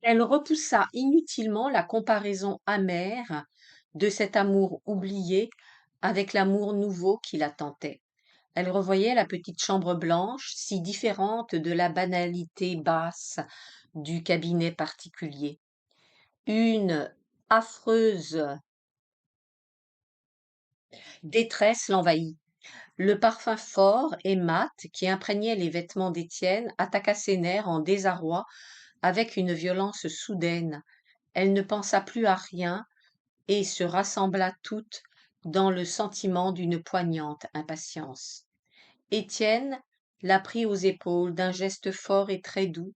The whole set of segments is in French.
Elle repoussa inutilement la comparaison amère de cet amour oublié avec l'amour nouveau qui la tentait. Elle revoyait la petite chambre blanche, si différente de la banalité basse du cabinet particulier. Une affreuse détresse l'envahit. Le parfum fort et mat qui imprégnait les vêtements d'Étienne attaqua ses nerfs en désarroi avec une violence soudaine. Elle ne pensa plus à rien et se rassembla toute dans le sentiment d'une poignante impatience. Étienne la prit aux épaules d'un geste fort et très doux.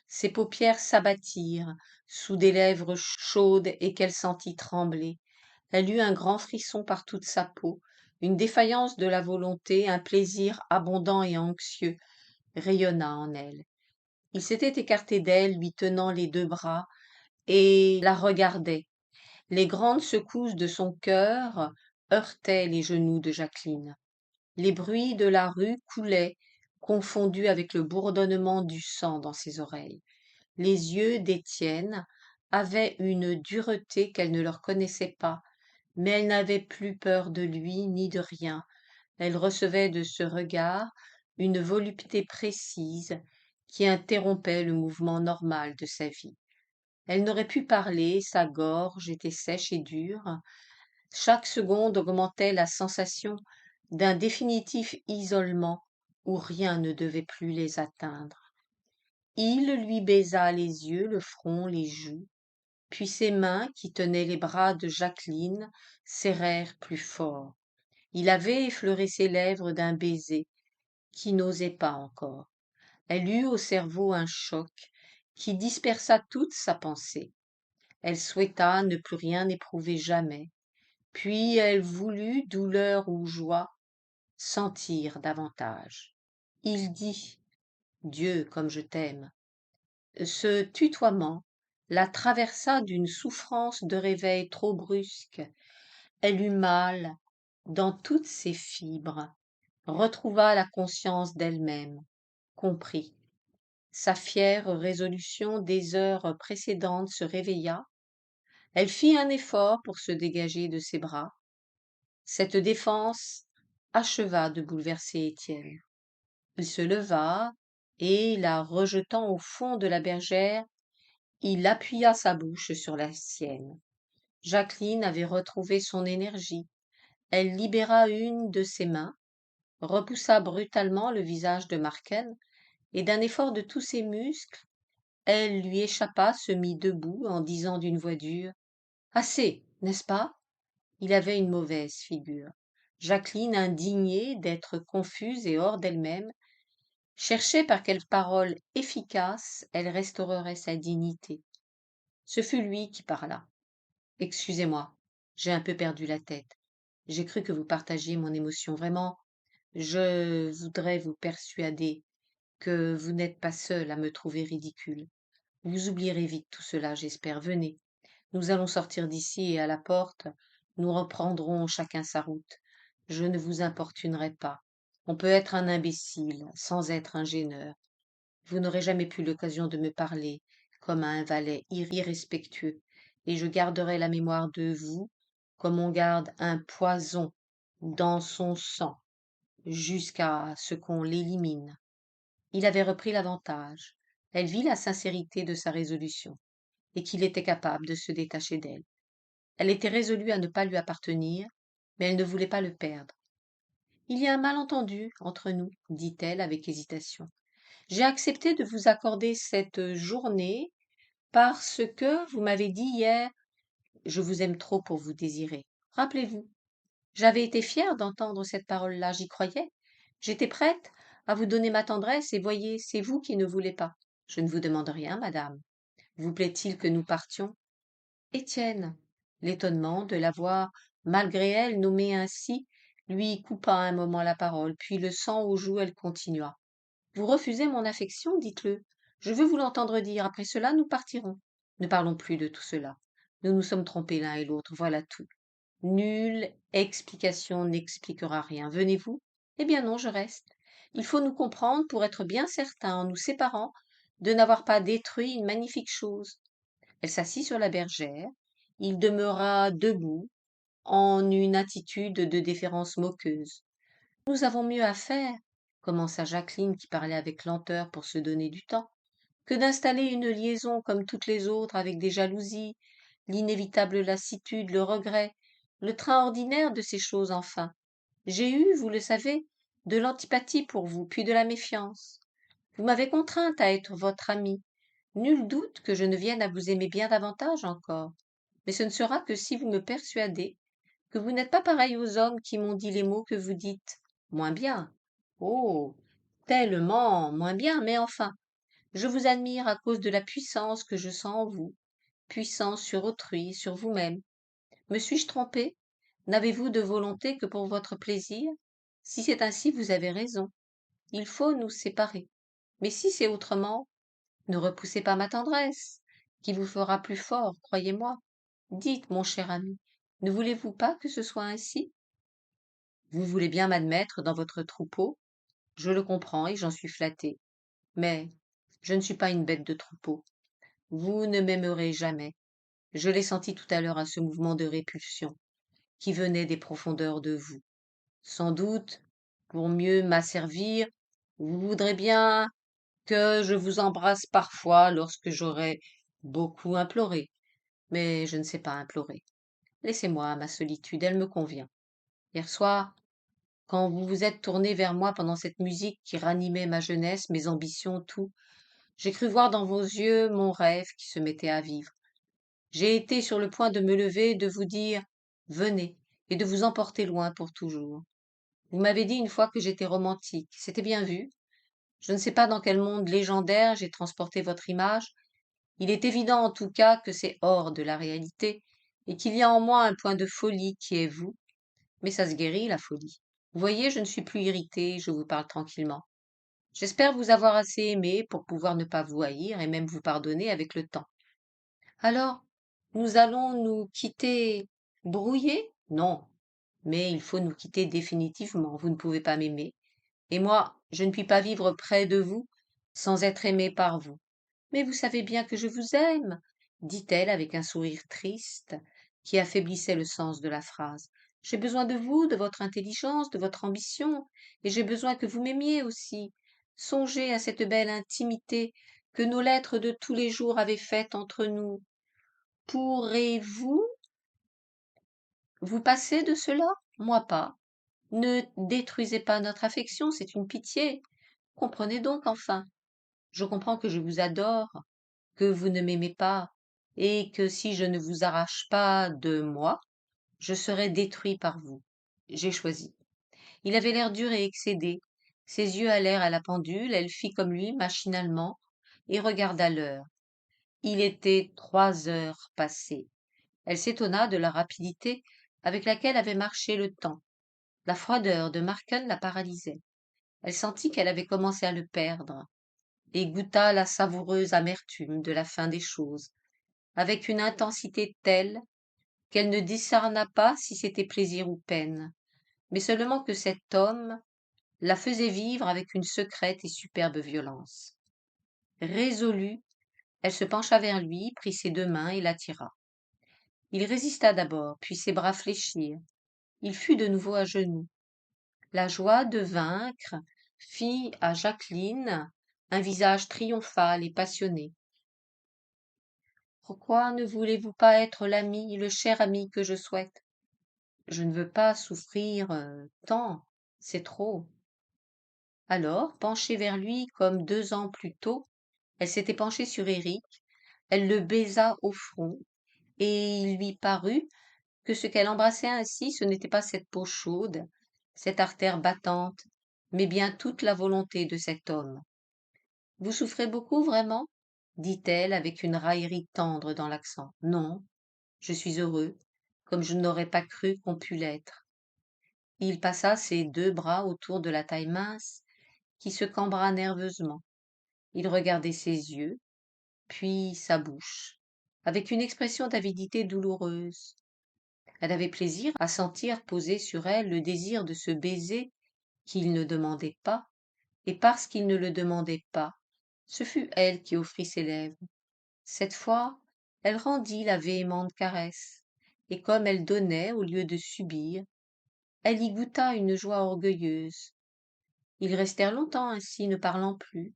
Ses paupières s'abattirent sous des lèvres chaudes et qu'elle sentit trembler. Elle eut un grand frisson par toute sa peau, une défaillance de la volonté, un plaisir abondant et anxieux rayonna en elle. Il s'était écarté d'elle, lui tenant les deux bras, et la regardait. Les grandes secousses de son cœur heurtaient les genoux de Jacqueline. Les bruits de la rue coulaient, confondus avec le bourdonnement du sang dans ses oreilles. Les yeux d'Étienne avaient une dureté qu'elle ne leur connaissait pas, mais elle n'avait plus peur de lui ni de rien. Elle recevait de ce regard une volupté précise qui interrompait le mouvement normal de sa vie. Elle n'aurait pu parler, sa gorge était sèche et dure. Chaque seconde augmentait la sensation d'un définitif isolement où rien ne devait plus les atteindre. Il lui baisa les yeux, le front, les joues, puis ses mains, qui tenaient les bras de Jacqueline, serrèrent plus fort. Il avait effleuré ses lèvres d'un baiser qui n'osait pas encore. Elle eut au cerveau un choc qui dispersa toute sa pensée. Elle souhaita ne plus rien éprouver jamais, puis elle voulut, douleur ou joie, sentir davantage. Il dit Dieu comme je t'aime. Ce tutoiement la traversa d'une souffrance de réveil trop brusque. Elle eut mal dans toutes ses fibres, retrouva la conscience d'elle-même, comprit. Sa fière résolution des heures précédentes se réveilla. Elle fit un effort pour se dégager de ses bras. Cette défense acheva de bouleverser Étienne. Il se leva et, la rejetant au fond de la bergère, il appuya sa bouche sur la sienne. Jacqueline avait retrouvé son énergie. Elle libéra une de ses mains, repoussa brutalement le visage de Marken, et d'un effort de tous ses muscles, elle lui échappa, se mit debout en disant d'une voix dure Assez, n'est-ce pas? Il avait une mauvaise figure. Jacqueline, indignée d'être confuse et hors d'elle-même, cherchait par quelle parole efficace elle restaurerait sa dignité. Ce fut lui qui parla. Excusez-moi, j'ai un peu perdu la tête. J'ai cru que vous partagiez mon émotion. Vraiment, je voudrais vous persuader que vous n'êtes pas seul à me trouver ridicule. Vous oublierez vite tout cela, j'espère. Venez. Nous allons sortir d'ici et à la porte, nous reprendrons chacun sa route. Je ne vous importunerai pas. On peut être un imbécile sans être un gêneur. Vous n'aurez jamais plus l'occasion de me parler comme à un valet irrespectueux, et je garderai la mémoire de vous comme on garde un poison dans son sang jusqu'à ce qu'on l'élimine. Il avait repris l'avantage. Elle vit la sincérité de sa résolution et qu'il était capable de se détacher d'elle. Elle était résolue à ne pas lui appartenir, mais elle ne voulait pas le perdre. Il y a un malentendu entre nous, dit-elle avec hésitation. J'ai accepté de vous accorder cette journée parce que vous m'avez dit hier je vous aime trop pour vous désirer. Rappelez-vous, j'avais été fière d'entendre cette parole-là, j'y croyais. J'étais prête à vous donner ma tendresse et voyez, c'est vous qui ne voulez pas. Je ne vous demande rien, madame. Vous plaît-il que nous partions? Étienne, l'étonnement de la voir, malgré elle, nommée ainsi, lui coupa un moment la parole, puis le sang aux joues, elle continua. Vous refusez mon affection, dites-le. Je veux vous l'entendre dire. Après cela, nous partirons. Ne parlons plus de tout cela. Nous nous sommes trompés l'un et l'autre, voilà tout. Nulle explication n'expliquera rien. Venez-vous? Eh bien non, je reste. Il faut nous comprendre pour être bien certains, en nous séparant, de n'avoir pas détruit une magnifique chose. Elle s'assit sur la bergère. Il demeura debout, en une attitude de déférence moqueuse. Nous avons mieux à faire, commença Jacqueline qui parlait avec lenteur pour se donner du temps, que d'installer une liaison comme toutes les autres avec des jalousies, l'inévitable lassitude, le regret, le train ordinaire de ces choses enfin. J'ai eu, vous le savez, de l'antipathie pour vous, puis de la méfiance. Vous m'avez contrainte à être votre amie. Nul doute que je ne vienne à vous aimer bien davantage encore. Mais ce ne sera que si vous me persuadez que vous n'êtes pas pareil aux hommes qui m'ont dit les mots que vous dites. Moins bien. Oh, tellement moins bien, mais enfin, je vous admire à cause de la puissance que je sens en vous, puissance sur autrui, sur vous-même. Me suis-je trompée? N'avez-vous de volonté que pour votre plaisir? Si c'est ainsi, vous avez raison. Il faut nous séparer. Mais si c'est autrement, ne repoussez pas ma tendresse, qui vous fera plus fort, croyez-moi. Dites, mon cher ami, ne voulez-vous pas que ce soit ainsi? Vous voulez bien m'admettre dans votre troupeau, je le comprends et j'en suis flattée. Mais je ne suis pas une bête de troupeau. Vous ne m'aimerez jamais. Je l'ai senti tout à l'heure à ce mouvement de répulsion qui venait des profondeurs de vous. Sans doute, pour mieux m'asservir, vous voudrez bien que je vous embrasse parfois lorsque j'aurai beaucoup imploré. Mais je ne sais pas implorer. Laissez-moi ma solitude, elle me convient. Hier soir, quand vous vous êtes tourné vers moi pendant cette musique qui ranimait ma jeunesse, mes ambitions, tout, j'ai cru voir dans vos yeux mon rêve qui se mettait à vivre. J'ai été sur le point de me lever, de vous dire venez, et de vous emporter loin pour toujours. Vous m'avez dit une fois que j'étais romantique. C'était bien vu. Je ne sais pas dans quel monde légendaire j'ai transporté votre image. Il est évident en tout cas que c'est hors de la réalité, et qu'il y a en moi un point de folie qui est vous. Mais ça se guérit, la folie. Vous voyez, je ne suis plus irritée, je vous parle tranquillement. J'espère vous avoir assez aimé pour pouvoir ne pas vous haïr et même vous pardonner avec le temps. Alors, nous allons nous quitter brouillés? Non, mais il faut nous quitter définitivement. Vous ne pouvez pas m'aimer. Et moi, je ne puis pas vivre près de vous sans être aimée par vous. Mais vous savez bien que je vous aime, dit-elle avec un sourire triste qui affaiblissait le sens de la phrase. J'ai besoin de vous, de votre intelligence, de votre ambition, et j'ai besoin que vous m'aimiez aussi. Songez à cette belle intimité que nos lettres de tous les jours avaient faite entre nous. Pourrez-vous vous passer de cela? Moi pas. Ne détruisez pas notre affection, c'est une pitié. Comprenez donc enfin. Je comprends que je vous adore, que vous ne m'aimez pas, et que si je ne vous arrache pas de moi, je serai détruit par vous. J'ai choisi. Il avait l'air dur et excédé. Ses yeux allèrent à la pendule, elle fit comme lui, machinalement, et regarda l'heure. Il était 3 heures passées. Elle s'étonna de la rapidité avec laquelle avait marché le temps. La froideur de Marken la paralysait. Elle sentit qu'elle avait commencé à le perdre, et goûta la savoureuse amertume de la fin des choses, avec une intensité telle qu'elle ne discerna pas si c'était plaisir ou peine, mais seulement que cet homme la faisait vivre avec une secrète et superbe violence. Résolue, elle se pencha vers lui, prit ses 2 mains et l'attira. Il résista d'abord, puis ses bras fléchirent. Il fut de nouveau à genoux. La joie de vaincre fit à Jacqueline un visage triomphal et passionné. Pourquoi ne voulez-vous pas être l'ami, le cher ami que je souhaite? Je ne veux pas souffrir tant, c'est trop. Alors, penchée vers lui comme 2 ans plus tôt, elle s'était penchée sur Éric, elle le baisa au front, et il lui parut que ce qu'elle embrassait ainsi, ce n'était pas cette peau chaude, cette artère battante, mais bien toute la volonté de cet homme. Vous souffrez beaucoup, vraiment? dit-elle avec une raillerie tendre dans l'accent. Non, je suis heureux, comme je n'aurais pas cru qu'on pût l'être. Il passa ses 2 bras autour de la taille mince qui se cambra nerveusement. Il regardait ses yeux, puis sa bouche, avec une expression d'avidité douloureuse. Elle avait plaisir à sentir poser sur elle le désir de ce baiser qu'il ne demandait pas, et parce qu'il ne le demandait pas, ce fut elle qui offrit ses lèvres. Cette fois, Elle rendit la véhémente caresse, et comme elle donnait au lieu de subir, elle y goûta une joie orgueilleuse. Ils restèrent longtemps ainsi, ne parlant plus,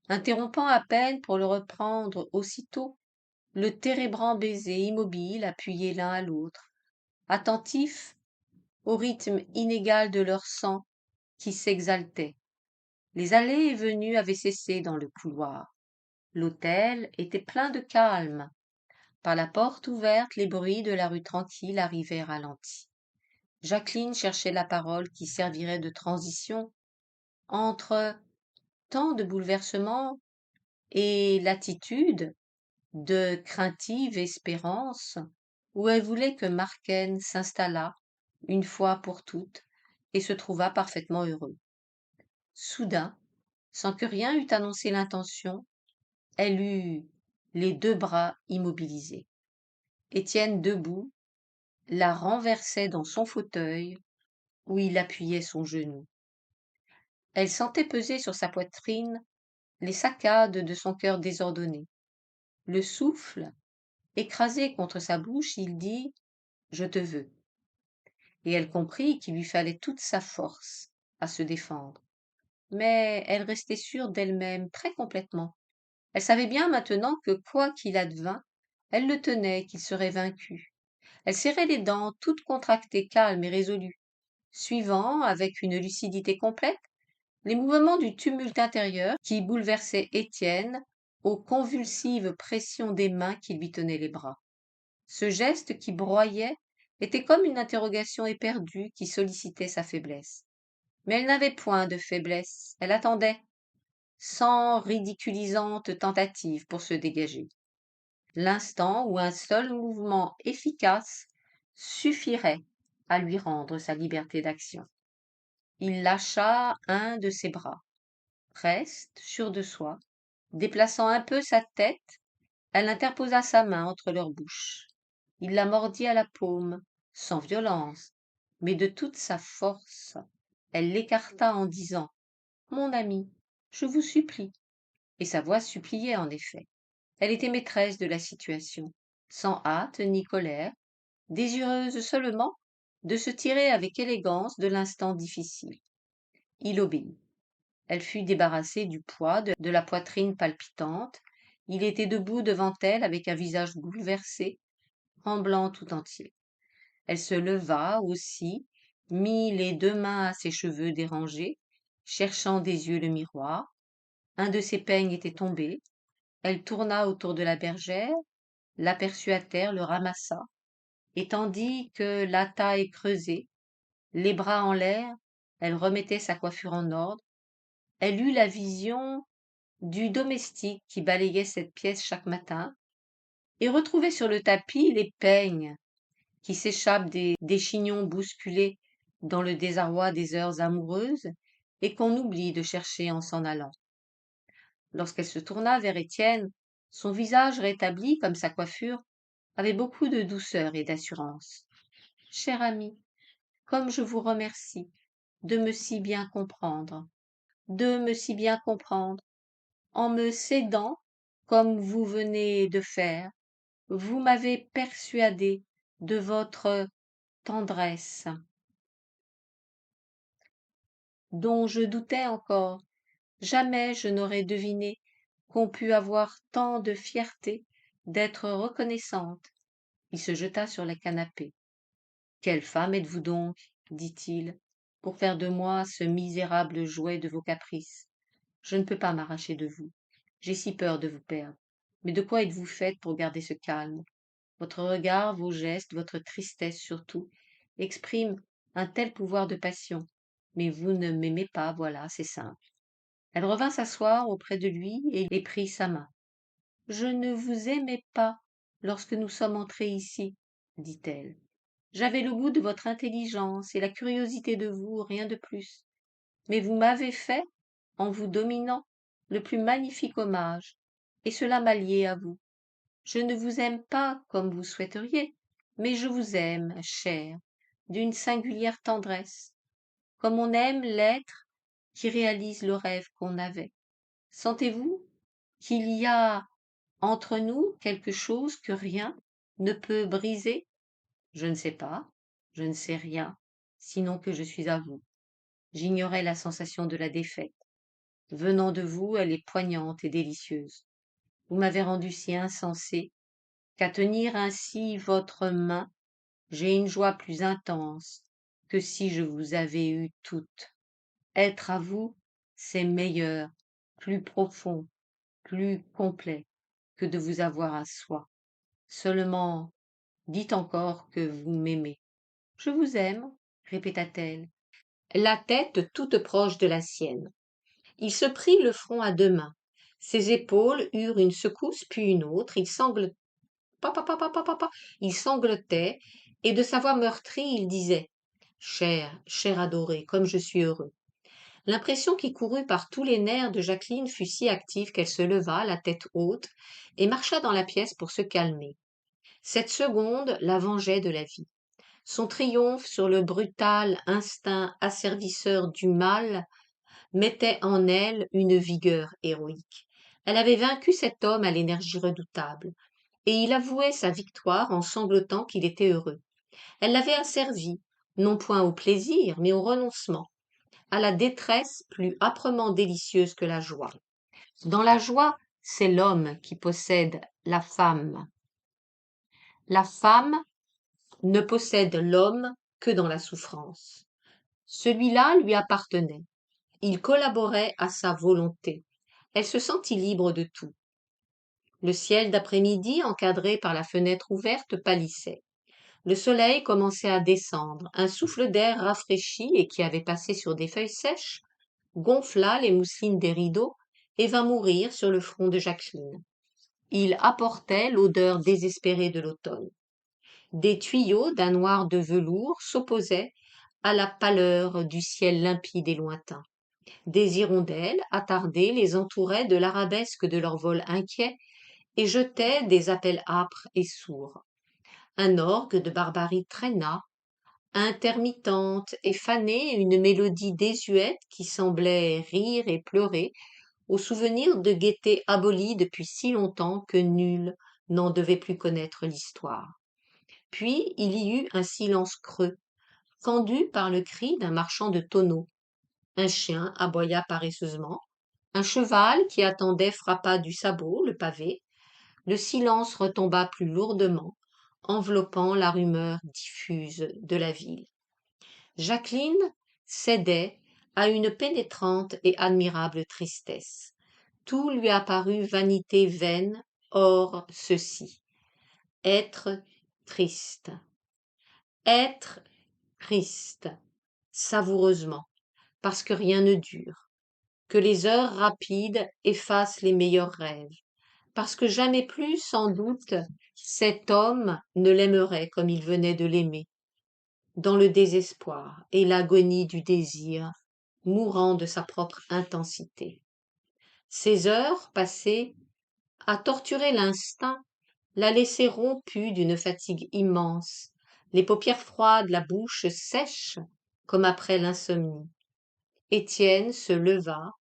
interrompant à peine pour le reprendre aussitôt le térébrant baiser immobile appuyés l'un à l'autre, attentifs au rythme inégal de leur sang qui s'exaltait. Les allées et venues avaient cessé dans le couloir. L'hôtel était plein de calme. Par la porte ouverte, les bruits de la rue tranquille arrivaient ralentis. Jacqueline cherchait la parole qui servirait de transition entre tant de bouleversements et l'attitude de craintive espérance où elle voulait que Marken s'installât une fois pour toutes et se trouvât parfaitement heureux. Soudain, sans que rien eût annoncé l'intention, elle eut les deux bras immobilisés. Étienne, debout, la renversait dans son fauteuil où il appuyait son genou. Elle sentait peser sur sa poitrine les saccades de son cœur désordonné. Le souffle, écrasé contre sa bouche, il dit « Je te veux ». Et elle comprit qu'il lui fallait toute sa force à se défendre. Mais elle restait sûre d'elle-même très complètement. Elle savait bien maintenant que quoi qu'il advînt, elle le tenait, qu'il serait vaincu. Elle serrait les dents, toute contractée, calme et résolue, suivant, avec une lucidité complète, les mouvements du tumulte intérieur qui bouleversait Étienne aux convulsives pressions des mains qui lui tenaient les bras. Ce geste qui broyait était comme une interrogation éperdue qui sollicitait sa faiblesse. Mais elle n'avait point de faiblesse, elle attendait, sans ridiculisante tentative pour se dégager. L'instant où un seul mouvement efficace suffirait à lui rendre sa liberté d'action. Il lâcha un de ses bras. Preste, sûre de soi, déplaçant un peu sa tête, elle interposa sa main entre leurs bouches. Il la mordit à la paume, sans violence, mais de toute sa force. Elle l'écarta en disant « Mon ami, je vous supplie ». Et sa voix suppliait en effet. Elle était maîtresse de la situation, sans hâte ni colère, désireuse seulement de se tirer avec élégance de l'instant difficile. Il obéit. Elle fut débarrassée du poids de la poitrine palpitante. Il était debout devant elle avec un visage bouleversé, tremblant tout entier. Elle se leva aussi, mit les deux mains à ses cheveux dérangés, cherchant des yeux le miroir. Un de ses peignes était tombé. Elle tourna autour de la bergère, l'aperçut à terre, le ramassa, et tandis que la taille creusée, les bras en l'air, elle remettait sa coiffure en ordre, elle eut la vision du domestique qui balayait cette pièce chaque matin, et retrouvait sur le tapis les peignes qui s'échappent des chignons bousculés dans le désarroi des heures amoureuses et qu'on oublie de chercher en s'en allant. Lorsqu'elle se tourna vers Étienne, son visage rétabli comme sa coiffure avait beaucoup de douceur et d'assurance. « Cher ami, comme je vous remercie de me si bien comprendre, en me cédant comme vous venez de faire, vous m'avez persuadé de votre tendresse, dont je doutais encore. Jamais je n'aurais deviné qu'on pût avoir tant de fierté d'être reconnaissante. » Il se jeta sur le canapé. « Quelle femme êtes-vous donc, dit-il, pour faire de moi ce misérable jouet de vos caprices? Je ne peux pas m'arracher de vous. J'ai si peur de vous perdre. Mais de quoi êtes-vous faite pour garder ce calme? Votre regard, vos gestes, votre tristesse surtout, expriment un tel pouvoir de passion. Mais vous ne m'aimez pas, voilà, c'est simple. » Elle revint s'asseoir auprès de lui et prit sa main. « Je ne vous aimais pas lorsque nous sommes entrés ici, dit-elle. J'avais le goût de votre intelligence et la curiosité de vous, rien de plus. Mais vous m'avez fait, en vous dominant, le plus magnifique hommage, et cela m'a lié à vous. Je ne vous aime pas comme vous souhaiteriez, mais je vous aime, chère, d'une singulière tendresse, comme on aime l'être qui réalise le rêve qu'on avait. Sentez-vous qu'il y a Entre nous quelque chose que rien ne peut briser? Je ne sais pas, je ne sais rien, sinon que je suis à vous. J'ignorais la sensation de la défaite. Venant de vous, elle est poignante et délicieuse. Vous m'avez rendu si insensé qu'à tenir ainsi votre main, j'ai une joie plus intense que si je vous avais eues toutes. Être à vous, c'est meilleur, plus profond, plus complet que de vous avoir à soi. Seulement, dites encore que vous m'aimez. Je vous aime, répéta-t-elle, la tête toute proche de la sienne. Il se prit le front à deux mains. Ses épaules eurent une secousse puis une autre. Il sanglotait, et de sa voix meurtrie, il disait Chère, chère adorée, comme je suis heureux. L'impression qui courut par tous les nerfs de Jacqueline fut si active qu'elle se leva, la tête haute, et marcha dans la pièce pour se calmer. Cette seconde la vengeait de la vie. Son triomphe sur le brutal instinct asservisseur du mal mettait en elle une vigueur héroïque. Elle avait vaincu cet homme à l'énergie redoutable, et il avouait sa victoire en sanglotant qu'il était heureux. Elle l'avait asservi, non point au plaisir, mais au renoncement, à la détresse plus âprement délicieuse que la joie. Dans la joie, c'est l'homme qui possède la femme. La femme ne possède l'homme que dans la souffrance. Celui-là lui appartenait. Il collaborait à sa volonté. Elle se sentit libre de tout. Le ciel d'après-midi, encadré par la fenêtre ouverte, pâlissait. Le soleil commençait à descendre. Un souffle d'air rafraîchi et qui avait passé sur des feuilles sèches gonfla les mousselines des rideaux et vint mourir sur le front de Jacqueline. Il apportait l'odeur désespérée de l'automne. Des tuyaux d'un noir de velours s'opposaient à la pâleur du ciel limpide et lointain. Des hirondelles, attardées, les entouraient de l'arabesque de leur vol inquiet et jetaient des appels âpres et sourds. Un orgue de barbarie traîna, intermittente et fanée, une mélodie désuète qui semblait rire et pleurer au souvenir de gaieté abolie depuis si longtemps que nul n'en devait plus connaître l'histoire. Puis il y eut un silence creux, fendu par le cri d'un marchand de tonneaux. Un chien aboya paresseusement, un cheval qui attendait frappa du sabot le pavé, le silence retomba plus lourdement, enveloppant la rumeur diffuse de la ville. Jacqueline cédait à une pénétrante et admirable tristesse. Tout lui apparut vanité vaine, hors ceci. Être triste. Être triste, savoureusement, parce que rien ne dure, que les heures rapides effacent les meilleurs rêves, parce que jamais plus, sans doute, cet homme ne l'aimerait comme il venait de l'aimer, dans le désespoir et l'agonie du désir, mourant de sa propre intensité. Ces heures passées à torturer l'instinct, la laisser rompue d'une fatigue immense, les paupières froides, la bouche sèche, comme après l'insomnie. Étienne se leva,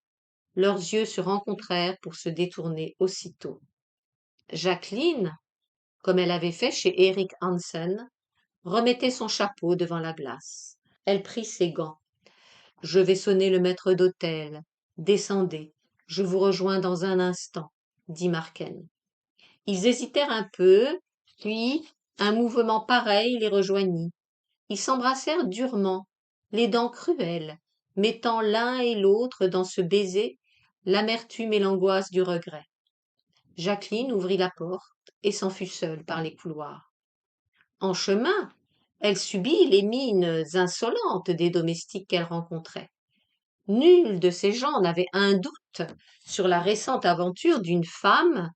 leurs yeux se rencontrèrent pour se détourner aussitôt. Jacqueline, comme elle avait fait chez Eric Hansen, remettait son chapeau devant la glace. Elle prit ses gants. Je vais sonner le maître d'hôtel. Descendez. Je vous rejoins dans un instant, dit Marken. Ils hésitèrent un peu, puis un mouvement pareil les rejoignit. Ils s'embrassèrent durement, les dents cruelles, mettant l'un et l'autre dans ce baiser l'amertume et l'angoisse du regret. Jacqueline ouvrit la porte et s'en fut seule par les couloirs. En chemin, elle subit les mines insolentes des domestiques qu'elle rencontrait. Nul de ces gens n'avait un doute sur la récente aventure d'une femme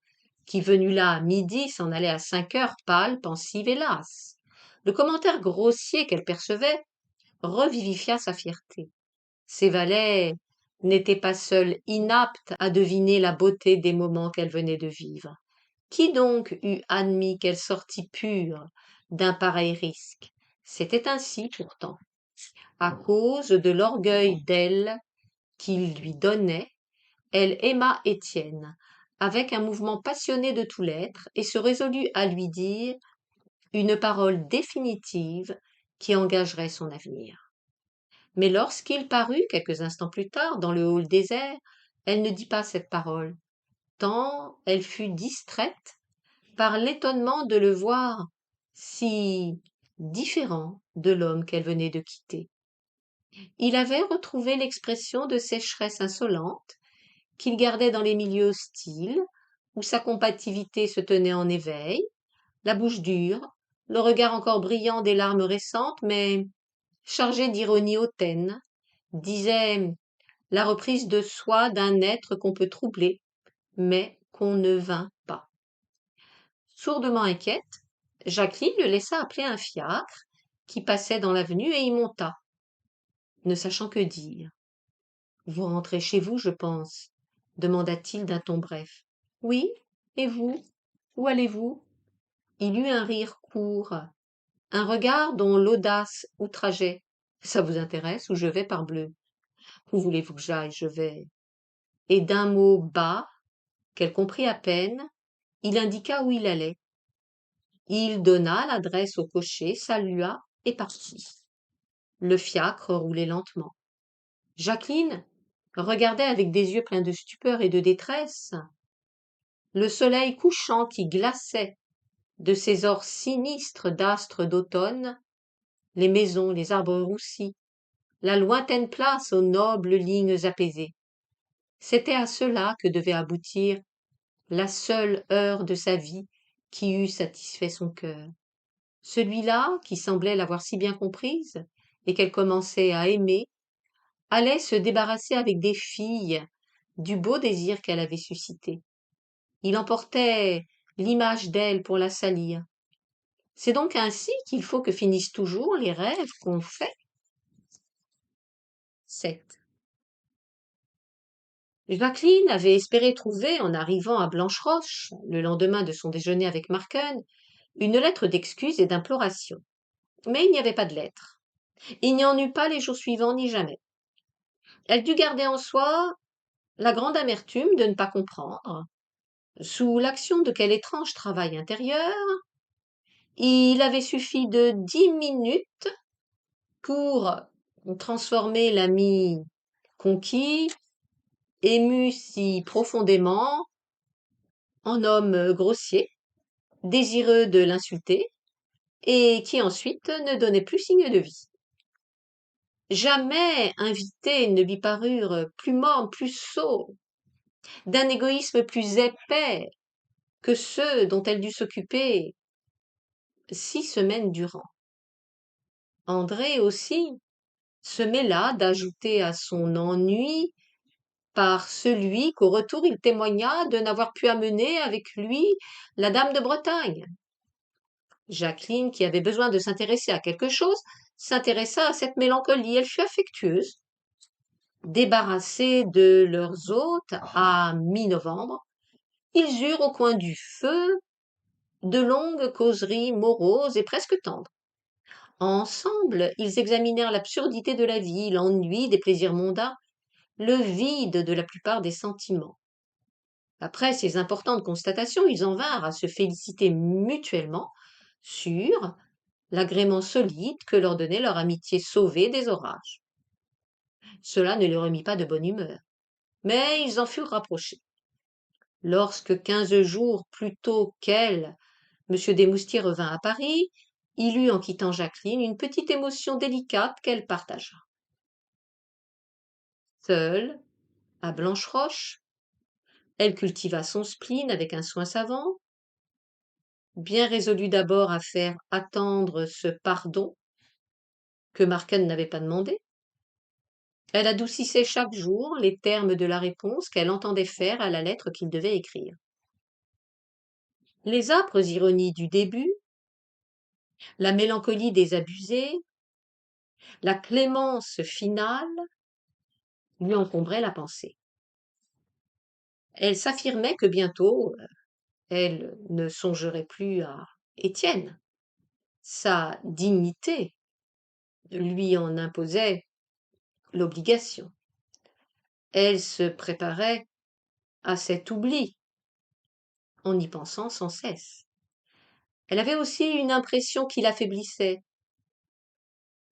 qui, venue là à midi, s'en allait à 5 heures, pâle, pensive et lasse. Le commentaire grossier qu'elle percevait revivifia sa fierté. Ses valets n'étaient pas seuls inaptes à deviner la beauté des moments qu'elle venait de vivre. Qui donc eût admis qu'elle sortît pure d'un pareil risque? C'était ainsi pourtant. À cause de l'orgueil d'elle qu'il lui donnait, elle aima Étienne, avec un mouvement passionné de tout l'être, et se résolut à lui dire une parole définitive qui engagerait son avenir. Mais lorsqu'il parut, quelques instants plus tard, dans le hall désert, elle ne dit pas cette parole, tant elle fut distraite par l'étonnement de le voir si différent de l'homme qu'elle venait de quitter. Il avait retrouvé l'expression de sécheresse insolente qu'il gardait dans les milieux hostiles, où sa combativité se tenait en éveil, la bouche dure, le regard encore brillant des larmes récentes, mais chargé d'ironie hautaine, disait la reprise de soi d'un être qu'on peut troubler, mais qu'on ne vainc pas. Sourdement inquiète, Jacqueline le laissa appeler un fiacre qui passait dans l'avenue et y monta, ne sachant que dire. Vous rentrez chez vous, je pense, demanda-t-il d'un ton bref. Oui, et vous? Où allez-vous? Il eut un rire court, un regard dont l'audace outrageait. Ça vous intéresse ou je vais parbleu? Où voulez-vous que j'aille? Je vais. Et d'un mot bas, qu'elle comprit à peine, il indiqua où il allait. Il donna l'adresse au cocher, salua et partit. Le fiacre roulait lentement. Jacqueline regardait avec des yeux pleins de stupeur et de détresse le soleil couchant qui glaçait de ses ors sinistres d'astres d'automne les maisons, les arbres roussis, la lointaine place aux nobles lignes apaisées. C'était à cela que devait aboutir la seule heure de sa vie qui eût satisfait son cœur. Celui-là, qui semblait l'avoir si bien comprise, et qu'elle commençait à aimer, allait se débarrasser avec des filles du beau désir qu'elle avait suscité. Il emportait l'image d'elle pour la salir. C'est donc ainsi qu'il faut que finissent toujours les rêves qu'on fait. 7. Jacqueline avait espéré trouver, en arrivant à Blancheroche, le lendemain de son déjeuner avec Marken, une lettre d'excuse et d'imploration. Mais il n'y avait pas de lettre. Il n'y en eut pas les jours suivants ni jamais. Elle dut garder en soi la grande amertume de ne pas comprendre, sous l'action de quel étrange travail intérieur, il avait suffi de 10 minutes pour transformer l'ami conquis, ému si profondément, en homme grossier, désireux de l'insulter, et qui ensuite ne donnait plus signe de vie. Jamais invités ne lui parurent plus mornes, plus sots, d'un égoïsme plus épais que ceux dont elle dut s'occuper 6 semaines durant. André aussi se mêla d'ajouter à son ennui par celui qu'au retour il témoigna de n'avoir pu amener avec lui la dame de Bretagne. Jacqueline, qui avait besoin de s'intéresser à quelque chose, s'intéressa à cette mélancolie. Elle fut affectueuse. Débarrassés de leurs hôtes à mi-novembre, ils eurent au coin du feu de longues causeries moroses et presque tendres. Ensemble, ils examinèrent l'absurdité de la vie, l'ennui des plaisirs mondains, le vide de la plupart des sentiments. Après ces importantes constatations, ils en vinrent à se féliciter mutuellement sur l'agrément solide que leur donnait leur amitié sauvée des orages. Cela ne les remit pas de bonne humeur, mais ils en furent rapprochés. Lorsque 15 jours plus tôt qu'elle, M. Desmoustiers revint à Paris, il eut en quittant Jacqueline une petite émotion délicate qu'elle partagea. Seule, à Blancheroche, elle cultiva son spleen avec un soin savant, bien résolue d'abord à faire attendre ce pardon que Marken n'avait pas demandé. Elle adoucissait chaque jour les termes de la réponse qu'elle entendait faire à la lettre qu'il devait écrire. Les âpres ironies du début, la mélancolie des abusés, la clémence finale lui encombraient la pensée. Elle s'affirmait que bientôt elle ne songerait plus à Étienne. Sa dignité lui en imposait l'obligation. Elle se préparait à cet oubli en y pensant sans cesse. Elle avait aussi une impression qui l'affaiblissait.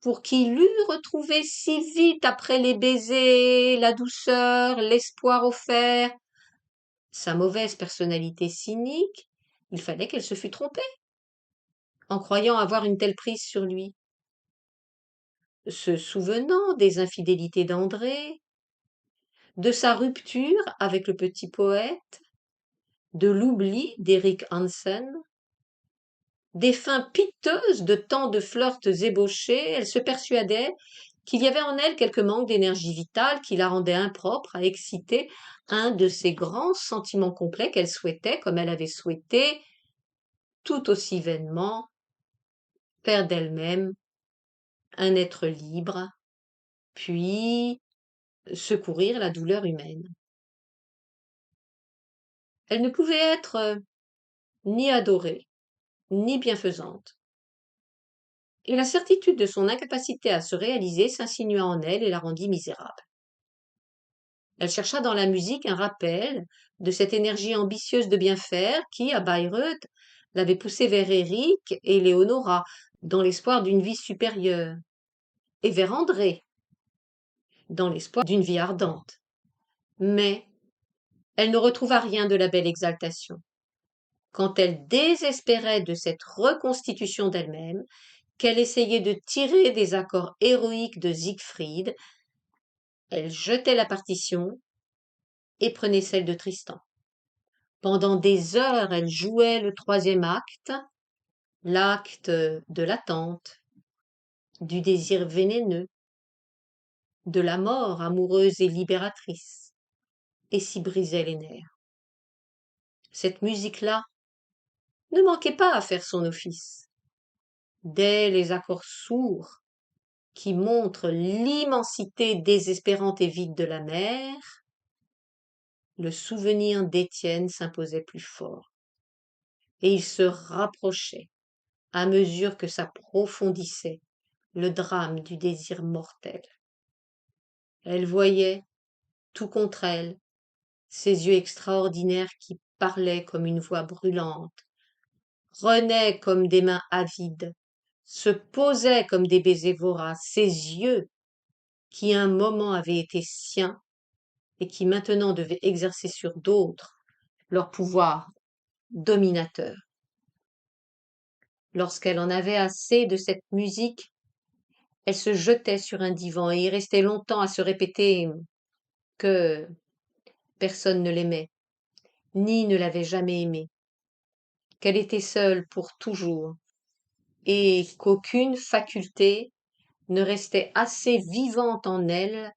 Pour qu'il eût retrouvé si vite après les baisers, la douceur, l'espoir offert, sa mauvaise personnalité cynique, il fallait qu'elle se fût trompée, en croyant avoir une telle prise sur lui. Se souvenant des infidélités d'André, de sa rupture avec le petit poète, de l'oubli d'Eric Hansen, des fins piteuses de tant de flirts ébauchés, elle se persuadait qu'il y avait en elle quelque manque d'énergie vitale qui la rendait impropre à exciter un de ces grands sentiments complets qu'elle souhaitait, comme elle avait souhaité, tout aussi vainement, faire d'elle-même un être libre, puis secourir la douleur humaine. Elle ne pouvait être ni adorée, ni bienfaisante. Et la certitude de son incapacité à se réaliser s'insinua en elle et la rendit misérable. Elle chercha dans la musique un rappel de cette énergie ambitieuse de bien faire qui, à Bayreuth, l'avait poussée vers Éric et Léonora, dans l'espoir d'une vie supérieure, et vers André, dans l'espoir d'une vie ardente. Mais elle ne retrouva rien de la belle exaltation. Quand elle désespérait de cette reconstitution d'elle-même, qu'elle essayait de tirer des accords héroïques de Siegfried, elle jetait la partition et prenait celle de Tristan. Pendant des heures, elle jouait le troisième acte, l'acte de l'attente, du désir vénéneux, de la mort amoureuse et libératrice, et s'y brisait les nerfs. Cette musique-là ne manquait pas à faire son office. Dès les accords sourds qui montrent l'immensité désespérante et vide de la mer, le souvenir d'Étienne s'imposait plus fort, et il se rapprochait à mesure que s'approfondissait le drame du désir mortel. Elle voyait, tout contre elle, ces yeux extraordinaires qui parlaient comme une voix brûlante, renaient comme des mains avides, se posaient comme des baisers voraces, ces yeux qui un moment avaient été siens et qui maintenant devaient exercer sur d'autres leur pouvoir dominateur. Lorsqu'elle en avait assez de cette musique, elle se jetait sur un divan et y restait longtemps à se répéter que personne ne l'aimait, ni ne l'avait jamais aimée, qu'elle était seule pour toujours, et qu'aucune faculté ne restait assez vivante en elle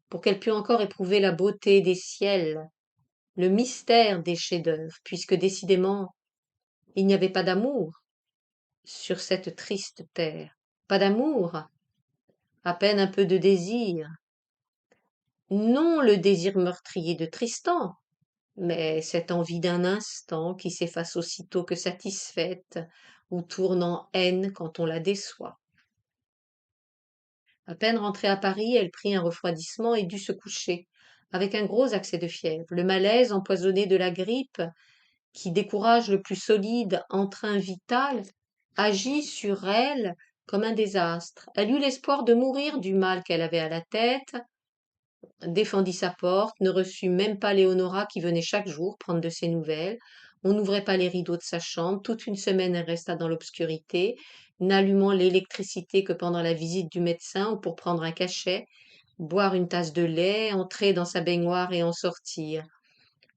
pour qu'elle pût encore éprouver la beauté des ciels, le mystère des chefs-d'œuvre, puisque décidément il n'y avait pas d'amour sur cette triste terre, pas d'amour, à peine un peu de désir, non le désir meurtrier de Tristan, mais cette envie d'un instant qui s'efface aussitôt que satisfaite, ou tourne en haine quand on la déçoit. À peine rentrée à Paris, elle prit un refroidissement et dut se coucher, avec un gros accès de fièvre. Le malaise empoisonné de la grippe, qui décourage le plus solide entrain vital, agit sur elle comme un désastre. Elle eut l'espoir de mourir du mal qu'elle avait à la tête, défendit sa porte, ne reçut même pas Léonora qui venait chaque jour prendre de ses nouvelles. On n'ouvrait pas les rideaux de sa chambre. Toute une semaine, elle resta dans l'obscurité, n'allumant l'électricité que pendant la visite du médecin ou pour prendre un cachet, boire une tasse de lait, entrer dans sa baignoire et en sortir.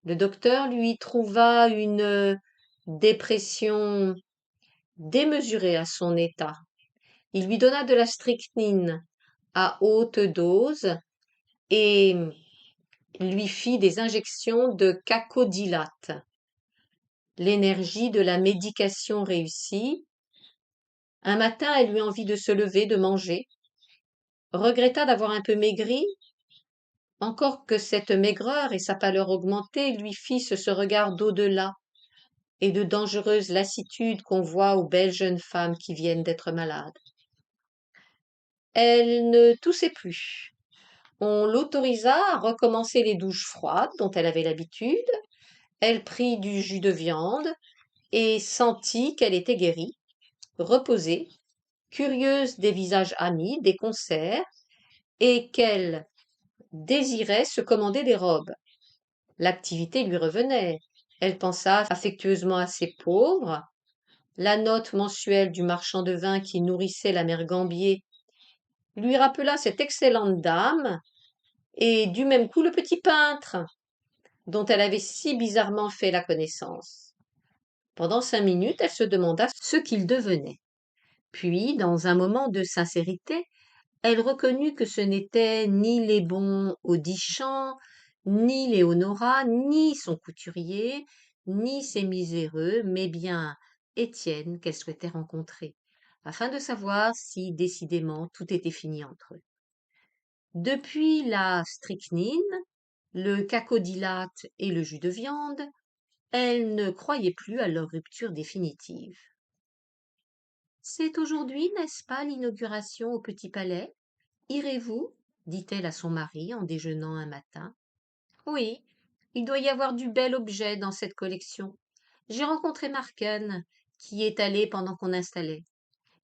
Le docteur lui trouva une dépression démesurée à son état. Il lui donna de la strychnine à haute dose et lui fit des injections de cacodylate. L'énergie de la médication réussit. Un matin, elle eut envie de se lever, de manger, regretta d'avoir un peu maigri, encore que cette maigreur et sa pâleur augmentée lui fissent ce regard d'au-delà et de dangereuse lassitude qu'on voit aux belles jeunes femmes qui viennent d'être malades. Elle ne toussait plus. On l'autorisa à recommencer les douches froides dont elle avait l'habitude, Elle prit du jus de viande et sentit qu'elle était guérie, reposée, curieuse des visages amis, des concerts, et qu'elle désirait se commander des robes. L'activité lui revenait. Elle pensa affectueusement à ses pauvres. La note mensuelle du marchand de vin qui nourrissait la mère Gambier lui rappela cette excellente dame, et du même coup le petit peintre, dont elle avait si bizarrement fait la connaissance. Pendant 5 minutes, elle se demanda ce qu'il devenait. Puis, dans un moment de sincérité, elle reconnut que ce n'étaient ni les bons Audichans, ni Léonora, ni son couturier, ni ces miséreux, mais bien Étienne qu'elle souhaitait rencontrer, afin de savoir si décidément tout était fini entre eux. Depuis la strychnine, le cacodilate et le jus de viande, elle ne croyait plus à leur rupture définitive. C'est aujourd'hui, n'est-ce pas, l'inauguration au Petit Palais? Irez-vous? Dit-elle à son mari en déjeunant un matin. Oui, il doit y avoir du bel objet dans cette collection. J'ai rencontré Marken, qui est allé pendant qu'on installait.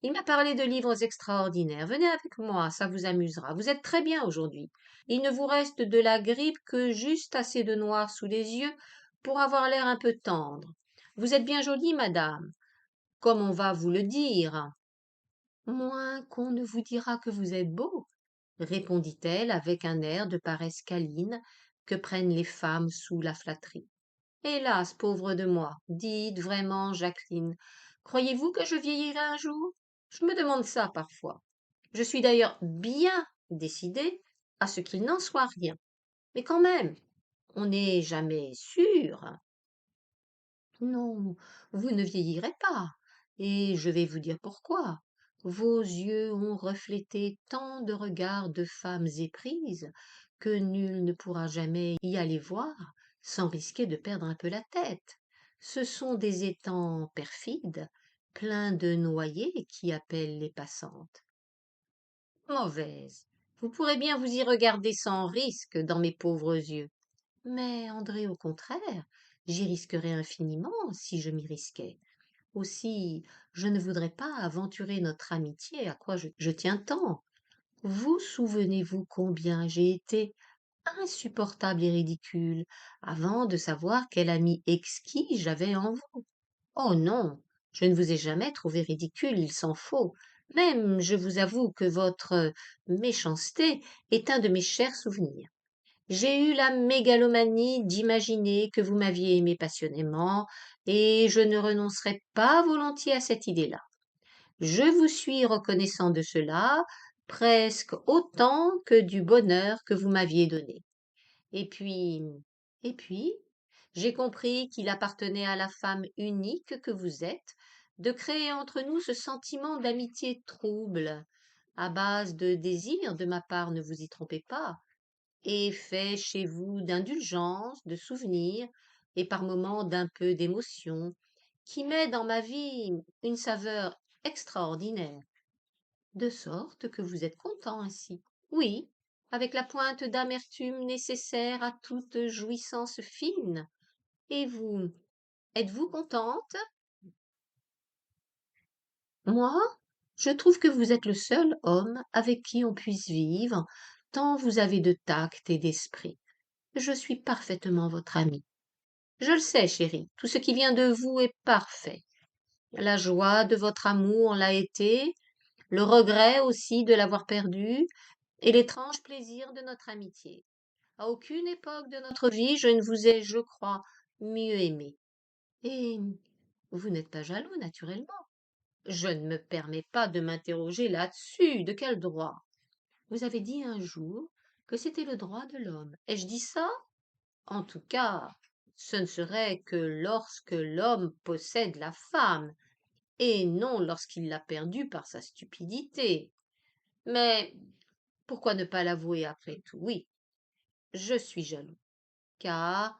Il m'a parlé de livres extraordinaires. Venez avec moi, ça vous amusera. Vous êtes très bien aujourd'hui. Il ne vous reste de la grippe que juste assez de noir sous les yeux pour avoir l'air un peu tendre. Vous êtes bien jolie, madame, comme on va vous le dire. Moins qu'on ne vous dira que vous êtes beau, répondit-elle avec un air de paresse câline que prennent les femmes sous la flatterie. Hélas, pauvre de moi, dites vraiment, Jacqueline, croyez-vous que je vieillirai un jour? Je me demande ça parfois. Je suis d'ailleurs bien décidée à ce qu'il n'en soit rien. Mais quand même, on n'est jamais sûr. Non, vous ne vieillirez pas, et je vais vous dire pourquoi. Vos yeux ont reflété tant de regards de femmes éprises que nul ne pourra jamais y aller voir sans risquer de perdre un peu la tête. Ce sont des étangs perfides, pleins de noyés qui appellent les passantes. Mauvaise. Vous pourrez bien vous y regarder sans risque dans mes pauvres yeux. Mais André, au contraire, j'y risquerais infiniment si je m'y risquais. Aussi, je ne voudrais pas aventurer notre amitié à quoi je tiens tant. Vous souvenez-vous combien j'ai été insupportable et ridicule avant de savoir quel ami exquis j'avais en vous? Oh non, je ne vous ai jamais trouvé ridicule, il s'en faut. Même, je vous avoue que votre méchanceté est un de mes chers souvenirs. J'ai eu la mégalomanie d'imaginer que vous m'aviez aimé passionnément, et je ne renoncerai pas volontiers à cette idée-là. Je vous suis reconnaissant de cela, presque autant que du bonheur que vous m'aviez donné. Et puis, et puis, j'ai compris qu'il appartenait à la femme unique que vous êtes de créer entre nous ce sentiment d'amitié trouble, à base de désir de ma part, ne vous y trompez pas, et fait chez vous d'indulgence, de souvenirs, et par moments d'un peu d'émotion, qui met dans ma vie une saveur extraordinaire, de sorte que vous êtes content ainsi. Oui, avec la pointe d'amertume nécessaire à toute jouissance fine. Et vous, êtes-vous contente? Moi, je trouve que vous êtes le seul homme avec qui on puisse vivre, tant vous avez de tact et d'esprit. Je suis parfaitement votre amie. Je le sais, chérie, tout ce qui vient de vous est parfait. La joie de votre amour l'a été, le regret aussi de l'avoir perdu, et l'étrange plaisir de notre amitié. À aucune époque de notre vie je ne vous ai, je crois, mieux aimé. Et vous n'êtes pas jaloux, naturellement. Je ne me permets pas de m'interroger là-dessus. De quel droit? Vous avez dit un jour que c'était le droit de l'homme. Ai-je dit ça? En tout cas, ce ne serait que lorsque l'homme possède la femme, et non lorsqu'il l'a perdue par sa stupidité. Mais pourquoi ne pas l'avouer après tout? Oui, je suis jaloux, car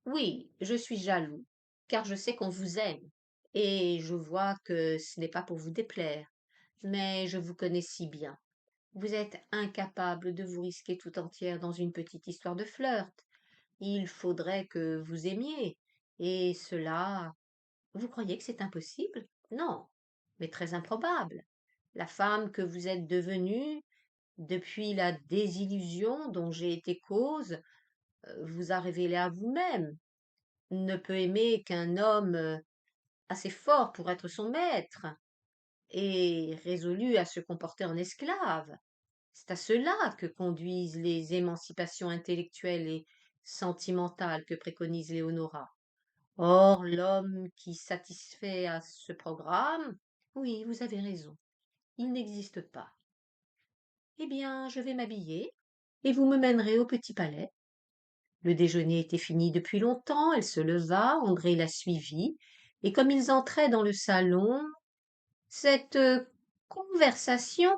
oui, je suis jaloux, car je sais qu'on vous aime, et je vois que ce n'est pas pour vous déplaire, mais je vous connais si bien. Vous êtes incapable de vous risquer tout entière dans une petite histoire de flirt. Il faudrait que vous aimiez, Et cela, vous croyez que c'est impossible? Non, mais très improbable. La femme que vous êtes devenue, depuis la désillusion dont j'ai été cause, vous a révélé à vous-même, ne peut aimer qu'un homme assez fort pour être son maître et résolu à se comporter en esclave. C'est à cela que conduisent les émancipations intellectuelles et sentimentales que préconise Léonora. Or, l'homme qui satisfait à ce programme, oui, vous avez raison, il n'existe pas. Eh bien, je vais m'habiller et vous me mènerez au petit palais. Le déjeuner était fini depuis longtemps, elle se leva, André la suivit, et comme ils entraient dans le salon, cette conversation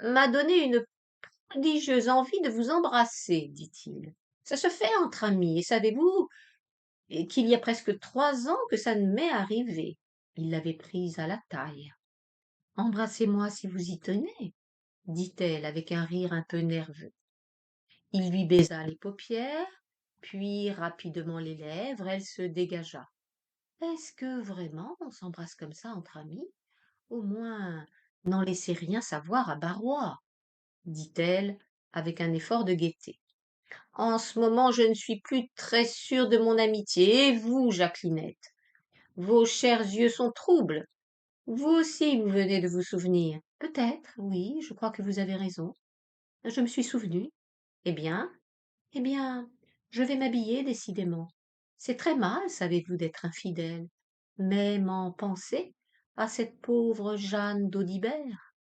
m'a donné une prodigieuse envie de vous embrasser, dit-il. Ça se fait entre amis, et savez-vous qu'il y a presque 3 ans que ça ne m'est arrivé. Il l'avait prise à la taille. Embrassez-moi si vous y tenez, dit-elle avec un rire un peu nerveux. Il lui baisa les paupières, puis rapidement les lèvres, elle se dégagea. Est-ce que vraiment on s'embrasse comme ça entre amis? Au moins, n'en laissez rien savoir à Barrois, dit-elle avec un effort de gaieté. En ce moment, je ne suis plus très sûre de mon amitié. Et vous, Jacquelinette? Vos chers yeux sont troubles. Vous aussi, vous venez de vous souvenir. Peut-être, oui, je crois que vous avez raison. Je me suis souvenue. Eh bien, eh bien, je vais m'habiller décidément. C'est très mal, savez-vous, d'être infidèle. Même en pensée à cette pauvre Jeanne d'Audibert.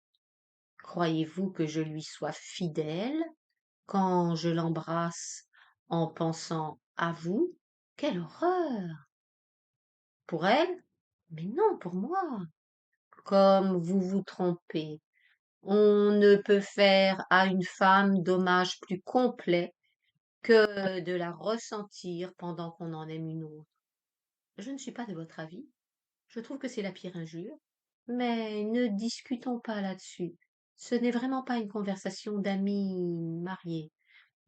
Croyez-vous que je lui sois fidèle quand je l'embrasse en pensant à vous? Quelle horreur! Pour elle? Mais non, pour moi. Comme vous vous trompez. On ne peut faire à une femme dommage plus complet que de la ressentir pendant qu'on en aime une autre. Je ne suis pas de votre avis. Je trouve que c'est la pire injure. Mais ne discutons pas là-dessus. Ce n'est vraiment pas une conversation d'amis mariés.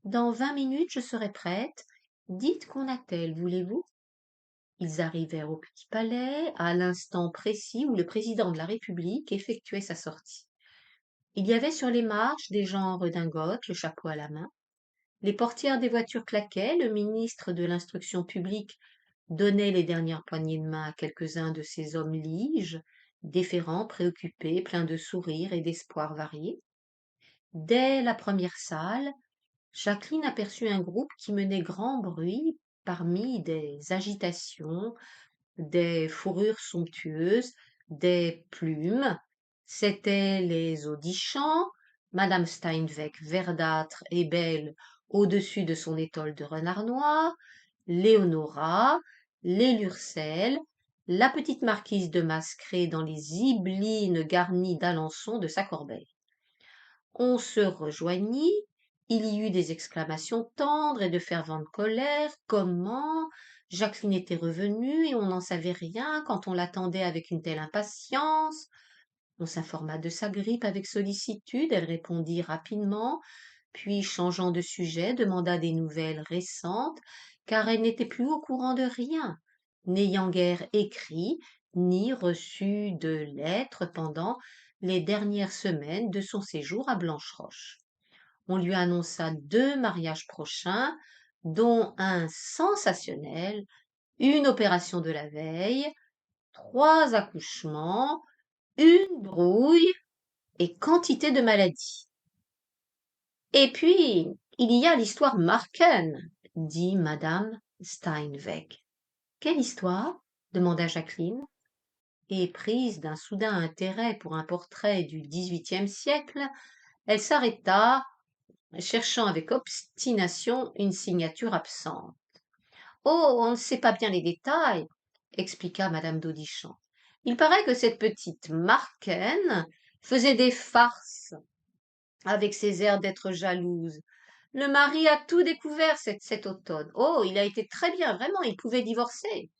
Dans 20 minutes, je serai prête. Dites qu'on attelle, voulez-vous? Ils arrivèrent au Petit Palais à l'instant précis où le président de la République effectuait sa sortie. Il y avait sur les marches des gens en redingote, le chapeau à la main. Les portières des voitures claquaient, le ministre de l'Instruction publique donnait les dernières poignées de main à quelques-uns de ces hommes liges, déférents, préoccupés, pleins de sourires et d'espoirs variés. Dès la première salle, Jacqueline aperçut un groupe qui menait grand bruit parmi des agitations, des fourrures somptueuses, des plumes. C'étaient les Audichans, madame Steinweg verdâtre et belle au-dessus de son étole de renard noir, Léonora, les Lurcel, la petite marquise de Mascret dans les Yvelines garnies d'alençon de sa corbeille. On se rejoignit, il y eut des exclamations tendres et de fervente colère. Comment? Jacqueline était revenue et on n'en savait rien quand on l'attendait avec une telle impatience. On s'informa de sa grippe avec sollicitude, elle répondit rapidement, puis changeant de sujet, demanda des nouvelles récentes, car elle n'était plus au courant de rien, n'ayant guère écrit ni reçu de lettres pendant les dernières semaines de son séjour à Blancheroche. On lui annonça 2 mariages prochains, dont un sensationnel, une opération de la veille, 3 accouchements, une brouille et quantité de maladies. Et puis, il y a l'histoire Marken, dit madame Steinweg. Quelle histoire? Demanda Jacqueline. Et prise d'un soudain intérêt pour un portrait du XVIIIe siècle, elle s'arrêta, cherchant avec obstination une signature absente. Oh, on ne sait pas bien les détails, expliqua madame d'Audichon. Il paraît que cette petite Marken faisait des farces avec ses airs d'être jalouse. Le mari a tout découvert cet automne. Oh, il a été très bien, vraiment, il pouvait divorcer.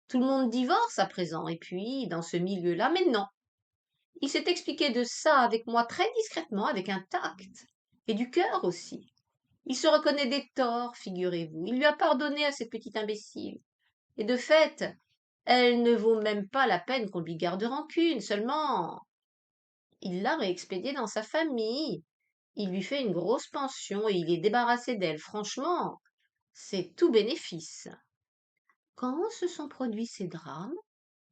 Tout le monde divorce à présent, et puis, dans ce milieu-là, mais non. Il s'est expliqué de ça avec moi très discrètement, avec un tact, et du cœur aussi. Il se reconnaît des torts, figurez-vous. Il lui a pardonné à cette petite imbécile. Et de fait, elle ne vaut même pas la peine qu'on lui garde rancune, seulement il l'a réexpédiée dans sa famille. Il lui fait une grosse pension et il est débarrassé d'elle. Franchement, c'est tout bénéfice. Quand se sont produits ces drames?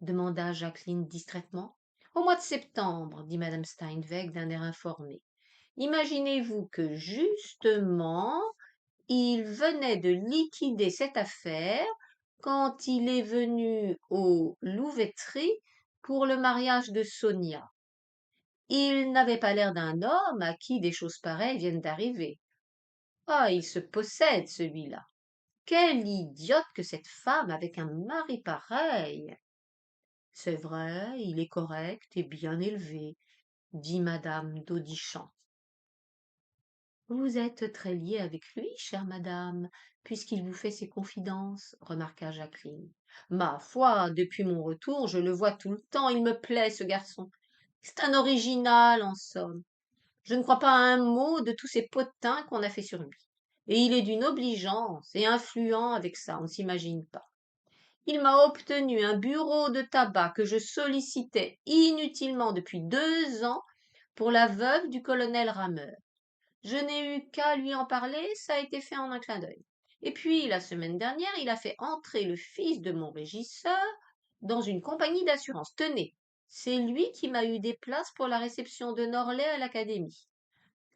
Demanda Jacqueline distraitement. Au mois de septembre, dit madame Steinweg d'un air informé. Imaginez-vous que justement, il venait de liquider cette affaire quand il est venu aux Louveteries pour le mariage de Sonia. Il n'avait pas l'air d'un homme à qui des choses pareilles viennent d'arriver. Ah, il se possède, celui-là. Quelle idiote que cette femme avec un mari pareil. C'est vrai, il est correct et bien élevé, dit madame d'Audichant. Vous êtes très liée avec lui, chère madame, puisqu'il vous fait ses confidences, remarqua Jacqueline. Ma foi, depuis mon retour, je le vois tout le temps, il me plaît, ce garçon. C'est un original, en somme. Je ne crois pas à un mot de tous ces potins qu'on a fait sur lui. Et il est d'une obligeance et influent avec ça, on ne s'imagine pas. Il m'a obtenu un bureau de tabac que je sollicitais inutilement depuis 2 ans pour la veuve du colonel Rameur. Je n'ai eu qu'à lui en parler, ça a été fait en un clin d'œil. Et puis, la semaine dernière, il a fait entrer le fils de mon régisseur dans une compagnie d'assurance. Tenez, c'est lui qui m'a eu des places pour la réception de Norlay à l'Académie.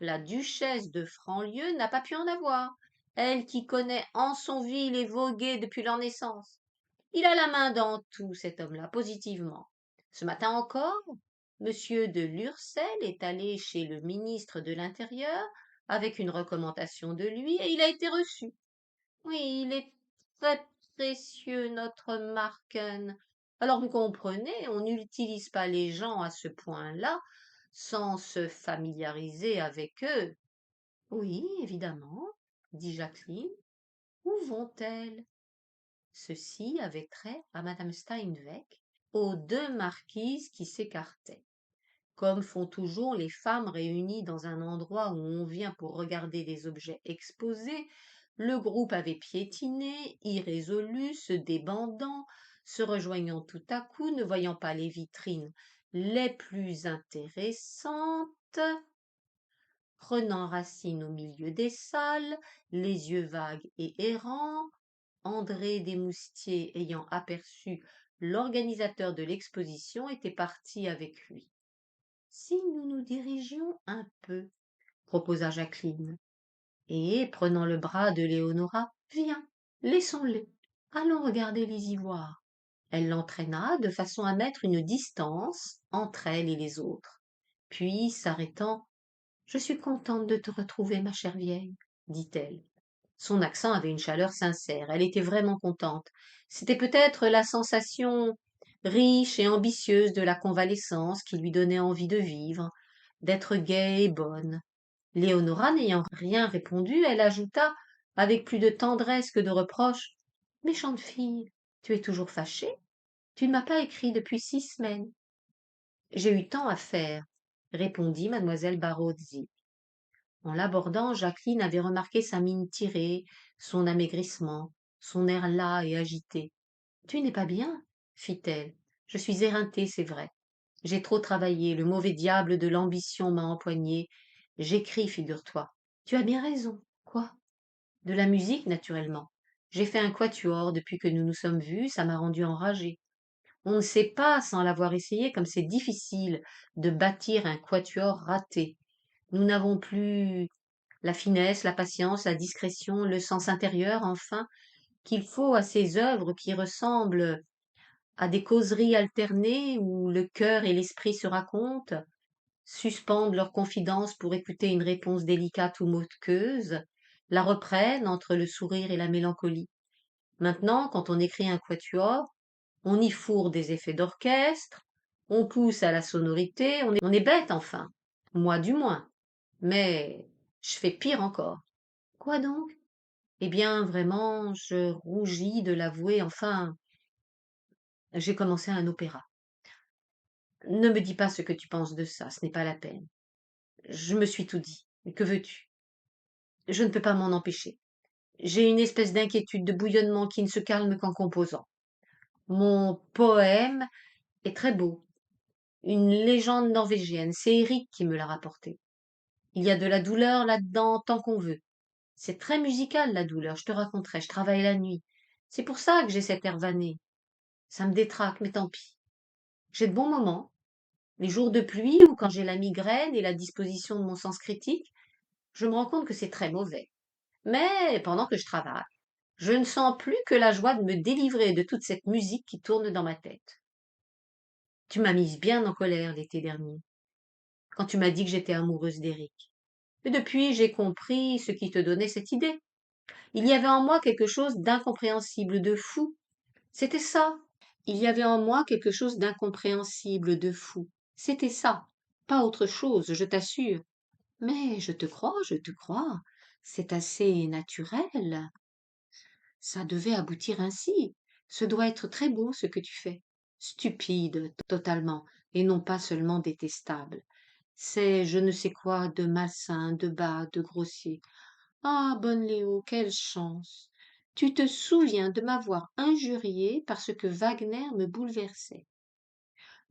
La duchesse de Franlieu n'a pas pu en avoir, elle qui connaît Ansonville et Voguet depuis leur naissance. Il a la main dans tout, cet homme-là, positivement. Ce matin encore, monsieur de Lurcel est allé chez le ministre de l'Intérieur avec une recommandation de lui et il a été reçu. Oui, il est très précieux, notre Marken. Alors vous comprenez, on n'utilise pas les gens à ce point-là sans se familiariser avec eux. Oui, évidemment, dit Jacqueline. Où vont-elles? Ceci avait trait à madame Steinweg, aux 2 marquises qui s'écartaient. Comme font toujours les femmes réunies dans un endroit où on vient pour regarder des objets exposés, le groupe avait piétiné, irrésolu, se débandant, se rejoignant tout à coup, ne voyant pas les vitrines les plus intéressantes, prenant racine au milieu des salles, les yeux vagues et errants, André Desmoustiers ayant aperçu l'organisateur de l'exposition était parti avec lui. Si nous nous dirigions un peu, proposa Jacqueline, et, prenant le bras de Léonora, viens, laissons-les, allons regarder les ivoires. Elle l'entraîna de façon à mettre une distance entre elle et les autres. Puis, s'arrêtant, je suis contente de te retrouver, ma chère vieille, dit-elle. Son accent avait une chaleur sincère, elle était vraiment contente. C'était peut-être la sensation riche et ambitieuse de la convalescence qui lui donnait envie de vivre, d'être gaie et bonne. Léonora n'ayant rien répondu, elle ajouta, avec plus de tendresse que de reproche, méchante fille, tu es toujours fâchée? Tu ne m'as pas écrit depuis 6 semaines. J'ai eu tant à faire, répondit mademoiselle Barozzi. En l'abordant, Jacqueline avait remarqué sa mine tirée, son amaigrissement, son air las et agité. Tu n'es pas bien? Fit-elle. Je suis éreintée, c'est vrai. J'ai trop travaillé, le mauvais diable de l'ambition m'a empoignée. J'écris, figure-toi. Tu as bien raison. Quoi? De la musique, naturellement. J'ai fait un quatuor depuis que nous nous sommes vus, ça m'a rendu enragée. On ne sait pas, sans l'avoir essayé, comme c'est difficile de bâtir un quatuor raté. Nous n'avons plus la finesse, la patience, la discrétion, le sens intérieur, enfin, qu'il faut à ces œuvres qui ressemblent à des causeries alternées où le cœur et l'esprit se racontent, suspendent leur confidence pour écouter une réponse délicate ou moqueuse, la reprennent entre le sourire et la mélancolie. Maintenant, quand on écrit un quatuor, on y fourre des effets d'orchestre, on pousse à la sonorité, on est bête enfin, moi du moins, mais je fais pire encore. Quoi donc? Eh bien, vraiment, je rougis de l'avouer, enfin, j'ai commencé un opéra. Ne me dis pas ce que tu penses de ça, ce n'est pas la peine. Je me suis tout dit. Mais que veux-tu? Je ne peux pas m'en empêcher. J'ai une espèce d'inquiétude, de bouillonnement qui ne se calme qu'en composant. Mon poème est très beau. Une légende norvégienne. C'est Eric qui me l'a rapporté. Il y a de la douleur là-dedans tant qu'on veut. C'est très musical, la douleur, je te raconterai, je travaille la nuit. C'est pour ça que j'ai cet air vanné. Ça me détraque, mais tant pis. J'ai de bons moments. Les jours de pluie ou quand j'ai la migraine et la disposition de mon sens critique, je me rends compte que c'est très mauvais. Mais pendant que je travaille, je ne sens plus que la joie de me délivrer de toute cette musique qui tourne dans ma tête. Tu m'as mise bien en colère l'été dernier, quand tu m'as dit que j'étais amoureuse d'Éric. Et depuis, j'ai compris ce qui te donnait cette idée. Il y avait en moi quelque chose d'incompréhensible, de fou. C'était ça. Il y avait en moi quelque chose d'incompréhensible, de fou. C'était ça. Pas autre chose, je t'assure. Mais je te crois. C'est assez naturel. Ça devait aboutir ainsi. Ce doit être très beau ce que tu fais. Stupide, totalement, et non pas seulement détestable. C'est je ne sais quoi de malsain, de bas, de grossier. Ah, bonne Léo, quelle chance! Tu te souviens de m'avoir injurié parce que Wagner me bouleversait.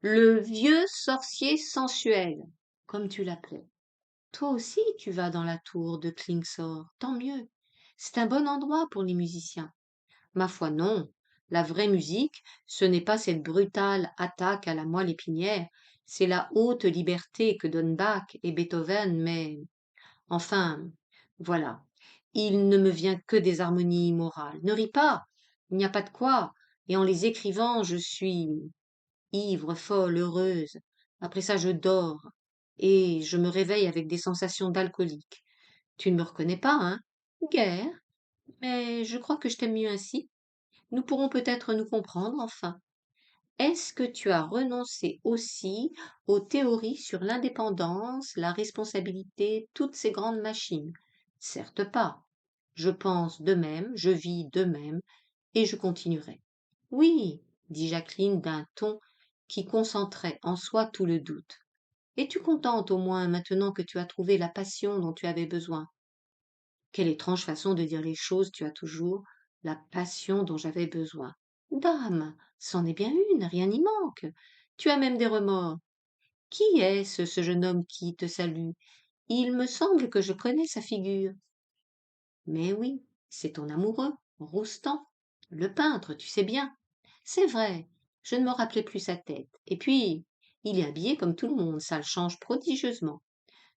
Le vieux sorcier sensuel, comme tu l'appelais. Toi aussi, tu vas dans la tour de Klingsor, tant mieux. C'est un bon endroit pour les musiciens. Ma foi, non. La vraie musique, ce n'est pas cette brutale attaque à la moelle épinière, c'est la haute liberté que donnent Bach et Beethoven, mais enfin, voilà. Il ne me vient que des harmonies immorales. Ne ris pas, il n'y a pas de quoi. Et en les écrivant, je suis ivre, folle, heureuse. Après ça, je dors. Et je me réveille avec des sensations d'alcoolique. Tu ne me reconnais pas, hein? Guère. Mais je crois que je t'aime mieux ainsi. Nous pourrons peut-être nous comprendre, enfin. Est-ce que tu as renoncé aussi aux théories sur l'indépendance, la responsabilité, toutes ces grandes machines? Certes pas. Je pense de même, je vis de même, et je continuerai. Oui, dit Jacqueline d'un ton qui concentrait en soi tout le doute. Es-tu contente au moins maintenant que tu as trouvé la passion dont tu avais besoin? Quelle étrange façon de dire les choses, tu as toujours la passion dont j'avais besoin. Dame, c'en est bien une, rien n'y manque. Tu as même des remords. Qui est-ce, ce jeune homme qui te salue? Il me semble que je connais sa figure. Mais oui, c'est ton amoureux, Roustan, le peintre, tu sais bien. C'est vrai, je ne me rappelais plus sa tête. Et puis, il est habillé comme tout le monde, ça le change prodigieusement.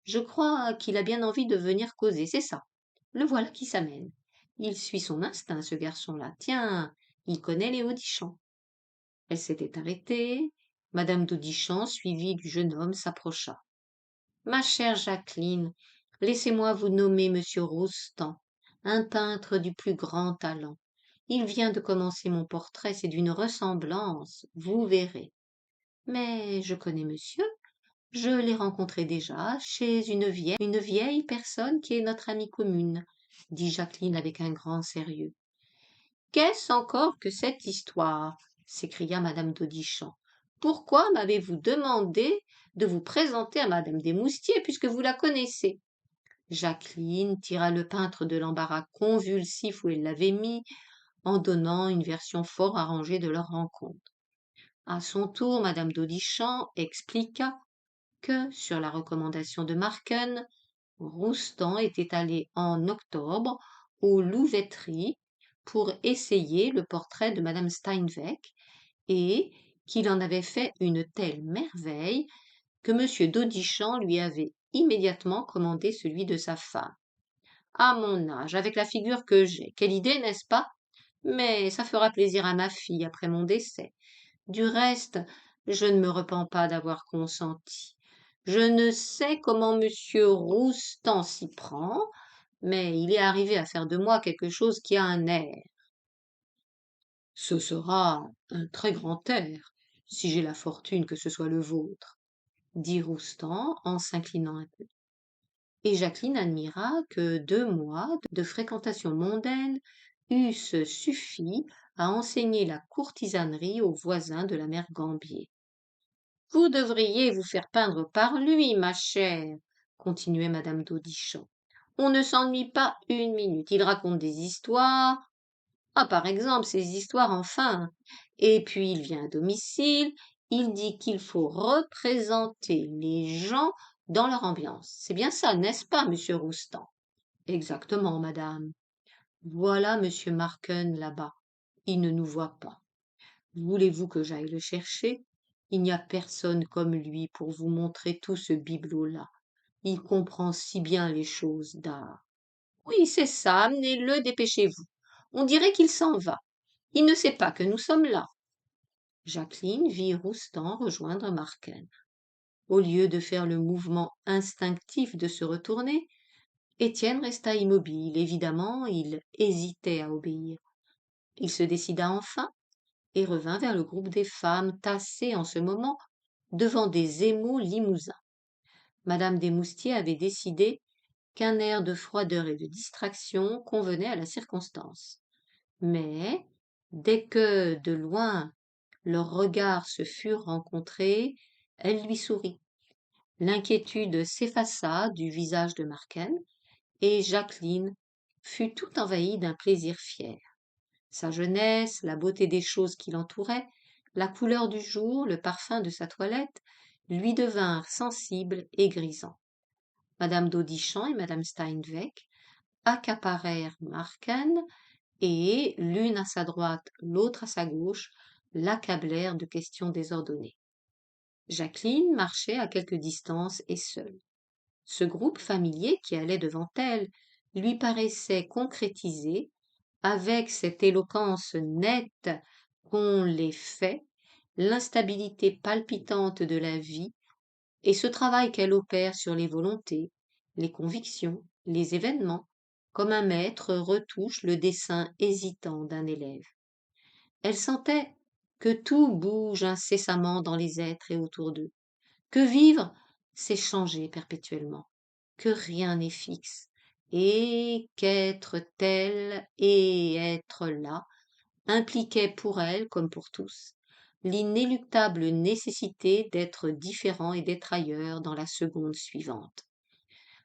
Je crois qu'il a bien envie de venir causer, c'est ça. Le voilà qui s'amène. Il suit son instinct, ce garçon-là. Tiens, il connaît les Audichans. Elle s'était arrêtée. Madame d'Audichant, suivie du jeune homme, s'approcha. Ma chère Jacqueline, laissez-moi vous nommer monsieur Roustan, un peintre du plus grand talent. Il vient de commencer mon portrait, c'est d'une ressemblance, vous verrez. Mais je connais monsieur, je l'ai rencontré déjà chez une vieille personne qui est notre amie commune, dit Jacqueline avec un grand sérieux. Qu'est-ce encore que cette histoire? S'écria madame d'Audichant. Pourquoi m'avez-vous demandé de vous présenter à madame Desmoustiers puisque vous la connaissez? Jacqueline tira le peintre de l'embarras convulsif où elle l'avait mis, en donnant une version fort arrangée de leur rencontre. À son tour, madame d'Audichant expliqua que, sur la recommandation de Marken, Roustan était allé en octobre aux Louveteries pour essayer le portrait de madame Steinweg et qu'il en avait fait une telle merveille que M. d'Audichant lui avait immédiatement commandé celui de sa femme. À mon âge, avec la figure que j'ai, quelle idée, n'est-ce pas? Mais ça fera plaisir à ma fille après mon décès. Du reste, je ne me repens pas d'avoir consenti. Je ne sais comment monsieur Roustan s'y prend, mais il est arrivé à faire de moi quelque chose qui a un air. Ce sera un très grand air, si j'ai la fortune que ce soit le vôtre, dit Roustan en s'inclinant un peu. Et Jacqueline admira que 2 mois de fréquentation mondaine eussent suffi à enseigner la courtisanerie aux voisins de la mère Gambier. Vous devriez vous faire peindre par lui, ma chère, continuait madame d'Audichant. On ne s'ennuie pas une minute. Il raconte des histoires. Ah, par exemple, ces histoires, enfin. Et puis il vient à domicile, il dit qu'il faut représenter les gens dans leur ambiance. C'est bien ça, n'est-ce pas, monsieur Roustan? Exactement, madame. Voilà monsieur Marken là-bas. Il ne nous voit pas. Voulez-vous que j'aille le chercher? Il n'y a personne comme lui pour vous montrer tout ce bibelot-là. Il comprend si bien les choses d'art. Oui, c'est ça, amenez-le, dépêchez-vous. On dirait qu'il s'en va. Il ne sait pas que nous sommes là. Jacqueline vit Roustan rejoindre Marken. Au lieu de faire le mouvement instinctif de se retourner, Étienne resta immobile. Évidemment, il hésitait à obéir. Il se décida enfin et revint vers le groupe des femmes tassées en ce moment devant des émaux limousins. Madame Desmoustiers avait décidé qu'un air de froideur et de distraction convenait à la circonstance. Mais, dès que, de loin, leurs regards se furent rencontrés, elle lui sourit. L'inquiétude s'effaça du visage de Marken, et Jacqueline fut tout envahie d'un plaisir fier. Sa jeunesse, la beauté des choses qui l'entouraient, la couleur du jour, le parfum de sa toilette, lui devinrent sensibles et grisants. Madame d'Audichon et madame Steinweg accaparèrent Marken et, l'une à sa droite, l'autre à sa gauche, l'accablèrent de questions désordonnées. Jacqueline marchait à quelque distance et seule. Ce groupe familier qui allait devant elle lui paraissait concrétiser, avec cette éloquence nette qu'ont les faits, l'instabilité palpitante de la vie et ce travail qu'elle opère sur les volontés, les convictions, les événements, comme un maître retouche le dessin hésitant d'un élève. Elle sentait que tout bouge incessamment dans les êtres et autour d'eux, que vivre, c'est changer perpétuellement, que rien n'est fixe, et qu'être tel et être là impliquait pour elle, comme pour tous, l'inéluctable nécessité d'être différent et d'être ailleurs dans la seconde suivante.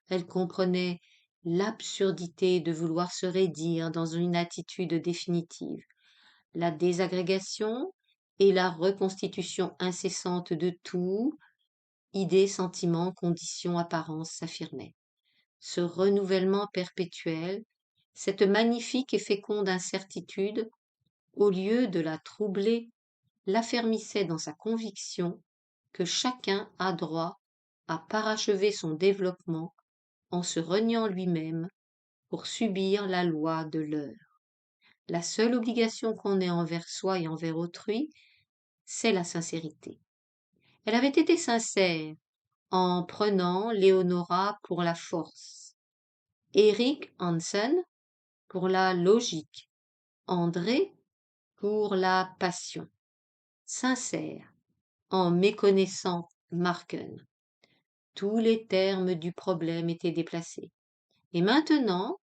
Elle comprenait l'absurdité de vouloir se raidir dans une attitude définitive. La désagrégation et la reconstitution incessante de tout, idées, sentiments, conditions, apparences s'affirmaient. Ce renouvellement perpétuel, cette magnifique et féconde incertitude, au lieu de la troubler, l'affermissait dans sa conviction que chacun a droit à parachever son développement en se reniant lui-même pour subir la loi de l'heure. La seule obligation qu'on ait envers soi et envers autrui, c'est la sincérité. Elle avait été sincère en prenant Léonora pour la force, Eric Hansen pour la logique, André pour la passion, sincère en méconnaissant Marken. Tous les termes du problème étaient déplacés. Et maintenant,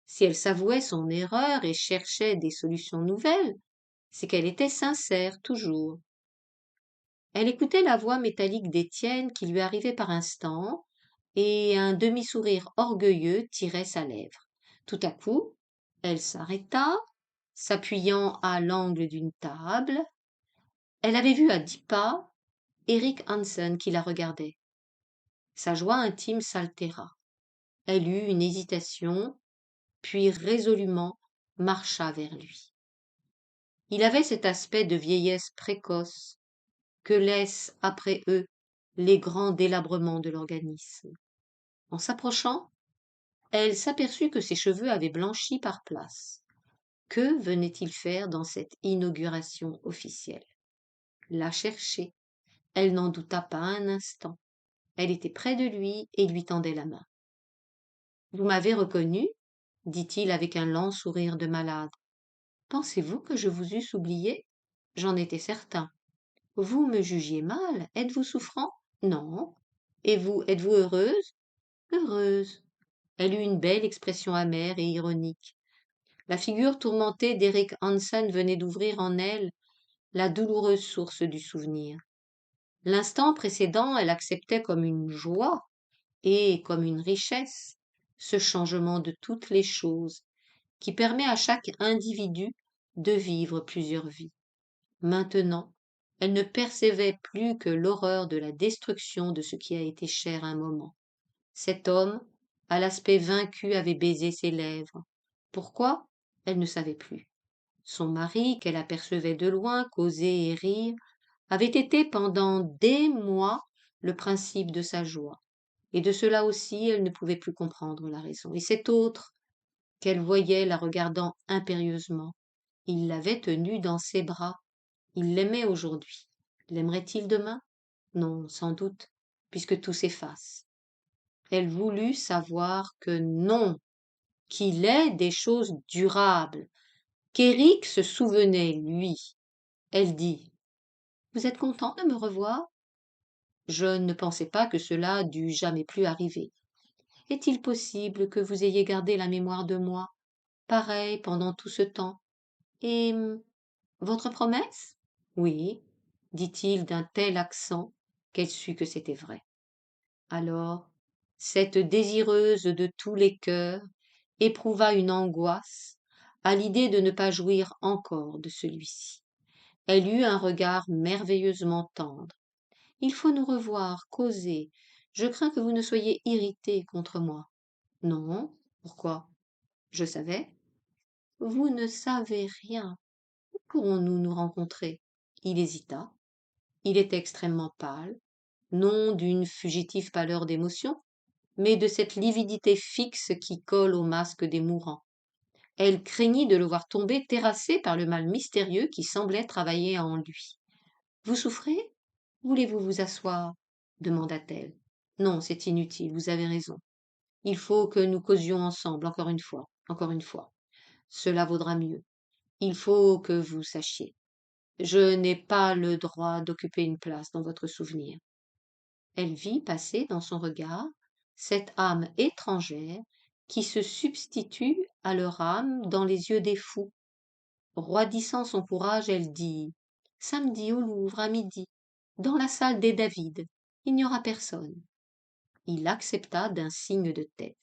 si elle s'avouait son erreur et cherchait des solutions nouvelles, c'est qu'elle était sincère toujours. Elle écoutait la voix métallique d'Étienne qui lui arrivait par instants, et un demi-sourire orgueilleux tirait sa lèvre. Tout à coup, elle s'arrêta, s'appuyant à l'angle d'une table. Elle avait vu à 10 pas Eric Hansen qui la regardait. Sa joie intime s'altéra. Elle eut une hésitation, puis résolument marcha vers lui. Il avait cet aspect de vieillesse précoce que laissent après eux les grands délabrements de l'organisme. En s'approchant, elle s'aperçut que ses cheveux avaient blanchi par places. Que venait-il faire dans cette inauguration officielle? La chercher. Elle n'en douta pas un instant. Elle était près de lui et lui tendait la main. Vous m'avez reconnu? Dit-il avec un lent sourire de malade. Pensez-vous que je vous eusse oublié? J'en étais certain. Vous me jugiez mal. Êtes-vous souffrant? Non. Et vous, êtes-vous heureuse? Heureuse. Elle eut une belle expression amère et ironique. La figure tourmentée d'Eric Hansen venait d'ouvrir en elle la douloureuse source du souvenir. L'instant précédent, elle acceptait comme une joie et comme une richesse ce changement de toutes les choses qui permet à chaque individu de vivre plusieurs vies. Maintenant, elle ne percevait plus que l'horreur de la destruction de ce qui a été cher un moment. Cet homme, à l'aspect vaincu, avait baisé ses lèvres. Pourquoi? Elle ne savait plus. Son mari, qu'elle apercevait de loin, causer et rire, avait été pendant des mois le principe de sa joie. Et de cela aussi elle ne pouvait plus comprendre la raison. Et cet autre, qu'elle voyait la regardant impérieusement, il l'avait tenue dans ses bras. Il l'aimait aujourd'hui. L'aimerait-il demain? Non, sans doute, puisque tout s'efface. Elle voulut savoir que non, qu'il est des choses durables, qu'Éric se souvenait, lui. Elle dit: Vous êtes content de me revoir? Je ne pensais pas que cela dût jamais plus arriver. Est-il possible que vous ayez gardé la mémoire de moi, pareil, pendant tout ce temps? Et votre promesse? Oui, dit-il d'un tel accent qu'elle sut que c'était vrai. Alors, cette désireuse de tous les cœurs éprouva une angoisse à l'idée de ne pas jouir encore de celui-ci. Elle eut un regard merveilleusement tendre. Il faut nous revoir, causer. Je crains que vous ne soyez irrité contre moi. Non, pourquoi? Je savais. Vous ne savez rien. Où pourrons-nous nous rencontrer? Il hésita. Il était extrêmement pâle, non d'une fugitive pâleur d'émotion, mais de cette lividité fixe qui colle au masque des mourants. Elle craignit de le voir tomber terrassé par le mal mystérieux qui semblait travailler en lui. Vous souffrez? Voulez-vous vous asseoir? Demanda-t-elle. Non, c'est inutile, vous avez raison. Il faut que nous causions ensemble, encore une fois, encore une fois. Cela vaudra mieux. Il faut que vous sachiez. Je n'ai pas le droit d'occuper une place dans votre souvenir. Elle vit passer dans son regard cette âme étrangère qui se substitue à leur âme dans les yeux des fous. Roidissant son courage, elle dit: Samedi au Louvre à midi, dans la salle des David. Il n'y aura personne. Il accepta d'un signe de tête.